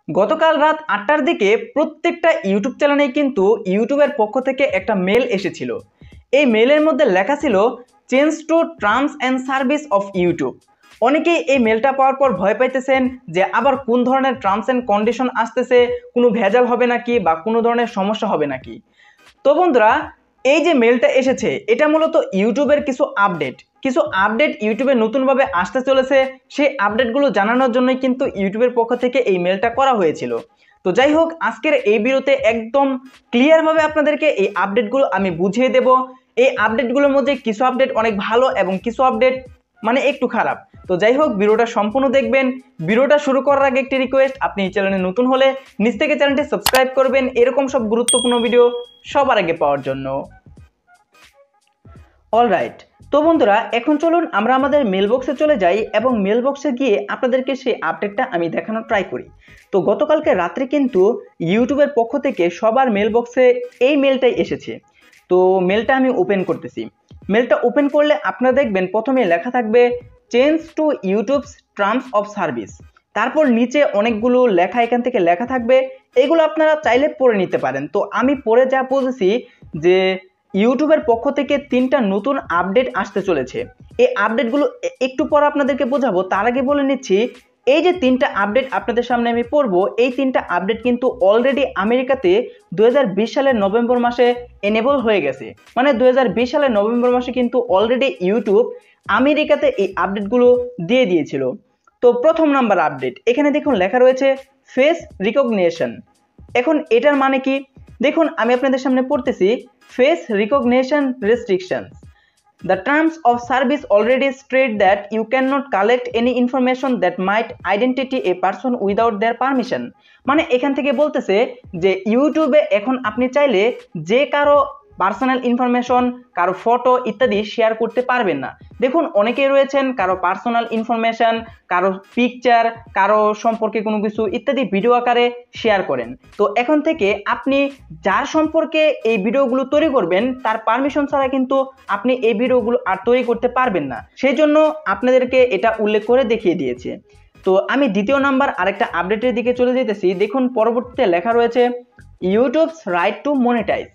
গতকাল রাত ৮টার দিকে প্রত্যেকটা ইউটিউব চ্যানেলেই কিন্তু ইউটিউবের পক্ষ থেকে একটা মেল এসেছিল। এই মেলের মধ্যে লেখা ছিল change to terms and service of YouTube. অনেকেই এই মেলটা পাওয়ার পর ভয় পাইতেছেন যে আবার কোন ধরনের টার্মস অ্যান্ড কন্ডিশন আসতেছে, কোনো ভেজাল হবে নাকি বা কোনো ধরনের সমস্যা হবে নাকি। তো বন্ধুরা, এই যে মেলটা এসেছে এটা মূলত ইউটিউবের কিছু আপডেট ইউটিউবে নতুনভাবে আসতে চলেছে, সেই আপডেটগুলো জানানোর জন্যই কিন্তু ইউটিউবের পক্ষ থেকে এই মেলটা করা হয়েছিল। তো যাই হোক, আজকের এই ভিডিওতে একদম ক্লিয়ারভাবে আপনাদেরকে এই আপডেটগুলো আমি বুঝিয়ে দেব। এই আপডেটগুলোর মধ্যে কিছু আপডেট অনেক ভালো এবং কিছু আপডেট মানে একটু খারাপ। তো যাই হোক, ভিডিওটা সম্পূর্ণ দেখবেন। ভিডিওটা শুরু করার আগে একটি রিকোয়েস্ট, আপনি এই চ্যানেলে নতুন হলে নিচ থেকে চ্যানেলটি সাবস্ক্রাইব করবেন এরকম সব গুরুত্বপূর্ণ ভিডিও সবার আগে পাওয়ার জন্য। অলরাইট, তো বন্ধুরা এখন চলুন আমরা আমাদের মেল বক্সে চলে যাই এবং মেল বক্সে গিয়ে আপনাদেরকে সেই আপডেটটা আমি দেখানোর ট্রাই করি। তো গতকালকে রাত্রে কিন্তু ইউটিউবের পক্ষ থেকে সবার মেল বক্সে এই মেলটাই এসেছে। তো মেলটা আমি ওপেন করতেছি। মেলটা ওপেন করলে আপনারা দেখবেন প্রথমে লেখা থাকবে change to YouTubes terms of service. তারপর নিচে অনেকগুলো লেখা এখান থেকে লেখা থাকবে, এগুলো আপনারা চাইলে পড়ে নিতে পারেন। তো আমি পড়ে যা বুঝেছি যে ইউটিউবের পক্ষ থেকে 3টা নতুন আপডেট আসতে চলেছে। এই আপডেটগুলো একটু পর আপনাদেরকে বোঝাবো, তার আগে বলে নিচ্ছি এই যে 3টা আপডেট আপনাদের সামনে আমি পড়বো, এই 3টা আপডেট কিন্তু অলরেডি আমেরিকাতে 2020 সালের নভেম্বর মাসে এনেবল হয়ে গেছে। মানে 2020 সালের নভেম্বর মাসে কিন্তু অলরেডি ইউটিউব আমেরিকাতে এই আপডেটগুলো দিয়ে দিয়েছিল। তো প্রথম নাম্বার আপডেট, এখানে দেখুন লেখা রয়েছে ফেস রিকগনিশন। এখন এটার মানে কি দেখুন, আমি আপনাদের সামনে পড়তেছি। Face recognition restrictions. The terms of service already state that you cannot collect any information that might identify a person without their permission. মানে এখান থেকে বলতেছে যে ইউটিউবে এখন আপনি চাইলে যে কারো পার্সোনাল ইনফরমেশন, কারো ফটো ইত্যাদি শেয়ার করতে পারবেন না। দেখুন অনেকেই রয়েছেন কারো পার্সোনাল ইনফরমেশন, কারো পিকচার, কারো সম্পর্কে কোনো কিছু ইত্যাদি ভিডিও আকারে শেয়ার করেন। তো এখন থেকে আপনি যার সম্পর্কে এই ভিডিওগুলো তৈরি করবেন তার পারমিশন ছাড়া কিন্তু আপনি এই ভিডিওগুলো আর তৈরি করতে পারবেন না। সেই জন্য আপনাদেরকে এটা উল্লেখ করে দেখিয়ে দিয়েছে। তো আমি দ্বিতীয় নাম্বার আরেকটা আপডেটের দিকে চলে যেতেছি। দেখুন পরবর্তীতে লেখা রয়েছে ইউটিউবস রাইট টু মনিটাইজ।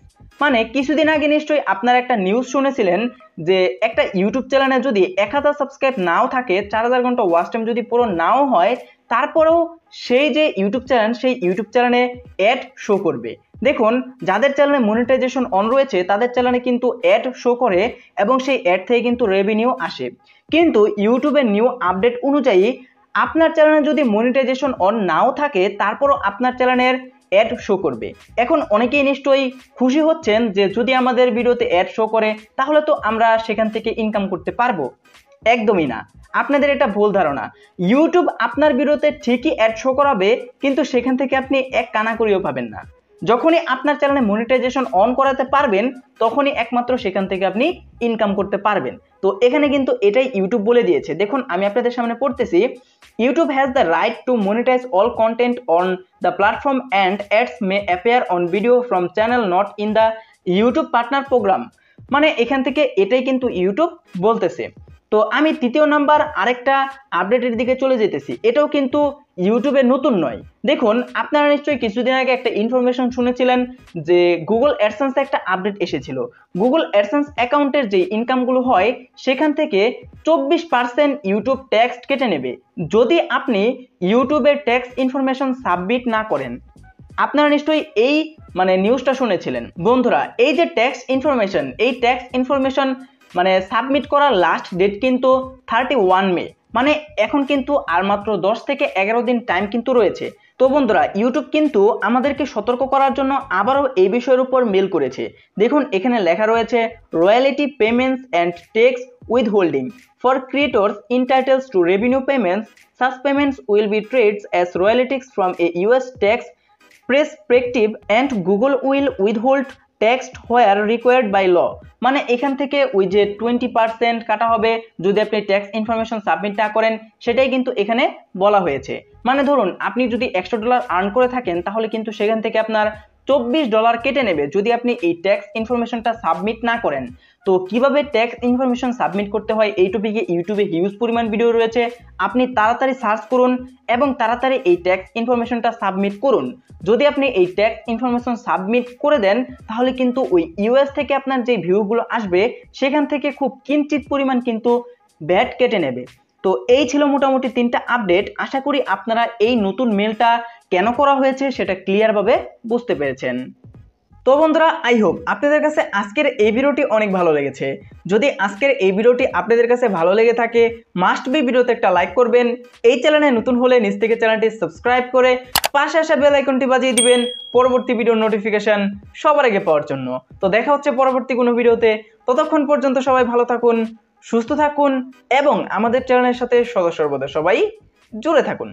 মানে কিছুদিন আগে নিশ্চয়ই আপনারা একটা নিউজ শুনেছিলেন যে একটা ইউটিউব চ্যানেলে যদি 1000 সাবস্ক্রাইব নাও থাকে, 4000 ঘন্টা ওয়াচ টাইম যদি পুরো নাও হয়, তারপরেও সেই যে ইউটিউব চ্যানেল সেই ইউটিউব চ্যানেলে অ্যাড শো করবে। দেখুন যাদের চ্যানেলে মনিটাইজেশন অন রয়েছে তাদের চ্যানেলে কিন্তু অ্যাড শো করে এবং সেই অ্যাড থেকে কিন্তু রেভিনিউ আসে। কিন্তু ইউটিউবের নিউ আপডেট অনুযায়ী আপনার চ্যানেলে যদি মনিটাইজেশন অন নাও থাকে তারপরও আপনার চ্যানেলের অ্যাড শো করবে। এখন অনেকেই নিশ্চয়ই খুশি হচ্ছেন যে যদি আমাদের ভিডিওতে অ্যাড শো করে তাহলে তো আমরা সেখান থেকে ইনকাম করতে পারবো। একদমই না, আপনাদের এটা ভুল ধারণা। ইউটিউব আপনার ভিডিওতে ঠিকই অ্যাড শো করাবে, কিন্তু সেখান থেকে আপনি এক কানাকড়িও পাবেন না। যখনই আপনার চ্যানেলে মনিটাইজেশন অন করাতে পারবেন তখনই একমাত্র সেখান থেকে আপনি ইনকাম করতে পারবেন। তো এখানে কিন্তু এটাই ইউটিউব বলে দিয়েছে। দেখুন আমি আপনাদের সামনে পড়তেছি, YouTube has the right to monetize all content on the platform and ads may appear on video from channel not in the YouTube partner program. মানে এখান থেকে এটাই কিন্তু ইউটিউব বলতেছে। তো আমি তৃতীয় নাম্বার আরেকটা আপডেটের দিকে চলে যেতেছি, এটাও কিন্তু ইউটিউবে নতুন নয়। দেখুন আপনারা নিশ্চয়ই কিছুদিন আগে একটা ইনফরমেশন শুনেছিলেন যে গুগল অ্যাডসেন্সে একটা আপডেট এসেছিল। গুগল অ্যাডসেন্স অ্যাকাউন্টের যে ইনকামগুলো হয় সেখান থেকে 24% ইউটিউব ট্যাক্স কেটে নেবে যদি আপনি ইউটিউবের ট্যাক্স ইনফরমেশন সাবমিট না করেন। আপনারা নিশ্চয়ই এই নিউজটা শুনেছিলেন। বন্ধুরা এই যে ট্যাক্স ইনফরমেশন, এই ট্যাক্স ইনফরমেশন সাবমিট করার লাস্ট ডেট কিন্তু 31 মে। মানে এখন কিন্তু আর মাত্র 10 থেকে 11 দিন টাইম কিন্তু রয়েছে। তো বন্ধুরা ইউটিউব কিন্তু আমাদেরকে সতর্ক করার জন্য আবারও এই বিষয়ের উপর মেল করেছে। দেখুন এখানে লেখা রয়েছে royalty payments and tax withholding for creators entitles to revenue payments, such payments will be treated as royalties from a US tax perspective and Google will withhold tax where required by law. মানে এখান থেকে ওই যে 20% কাটা হবে যদি আপনি tax information submit না করেন, সেটাই কিন্তু এখানে বলা হয়েছে। মানে ধরুন আপনি যদি $100 আর্ন করে থাকেন তাহলে কিন্তু সেখান থেকে আপনার $24 কেটে নেবে যদি আপনি এই ট্যাক্স ইনফরমেশনটা সাবমিট না করেন। তো কিভাবে ট্যাক্স ইনফরমেশন সাবমিট করতে হয় এই টপিকে ইউটিউবে হিউজ পরিমাণ ভিডিও রয়েছে, আপনি তাড়াতাড়ি সার্চ করুন এবং তাড়াতাড়ি এই ট্যাক্স ইনফরমেশনটা সাবমিট করুন। যদি আপনি এই ট্যাক্স ইনফরমেশন সাবমিট করে দেন তাহলে কিন্তু ওই ইউএস থেকে আপনার যে ভিউগুলো আসবে সেখান থেকে খুব কিঞ্চিত পরিমাণ কিন্তু ভ্যাট কেটে নেবে। তো এই ছিল মোটামুটি 3টা আপডেট। আশা করি আপনারা এই নতুন মেলটা কেন করা হয়েছে সেটা ক্লিয়ারভাবে বুঝতে পেরেছেন। তো বন্ধুরা, আই হোপ আপনাদের কাছে আজকের এই ভিডিওটি অনেক ভালো লেগেছে। যদি আজকের এই ভিডিওটি আপনাদের কাছে ভালো লেগে থাকে মাস্ট বি ভিডিওতে একটা লাইক করবেন। এই চ্যানেলে নতুন হলে নিচ থেকে চ্যানেলটি সাবস্ক্রাইব করে পাশে আসা বেল আইকনটি বাজিয়ে দিবেন পরবর্তী ভিডিওর নোটিফিকেশন সবার আগে পাওয়ার জন্য। তো দেখা হচ্ছে পরবর্তী কোনো ভিডিওতে। ততক্ষণ পর্যন্ত সবাই ভালো থাকুন, সুস্থ থাকুন এবং আমাদের চ্যানেলের সাথে সদা সর্বদা সবাই জুড়ে থাকুন।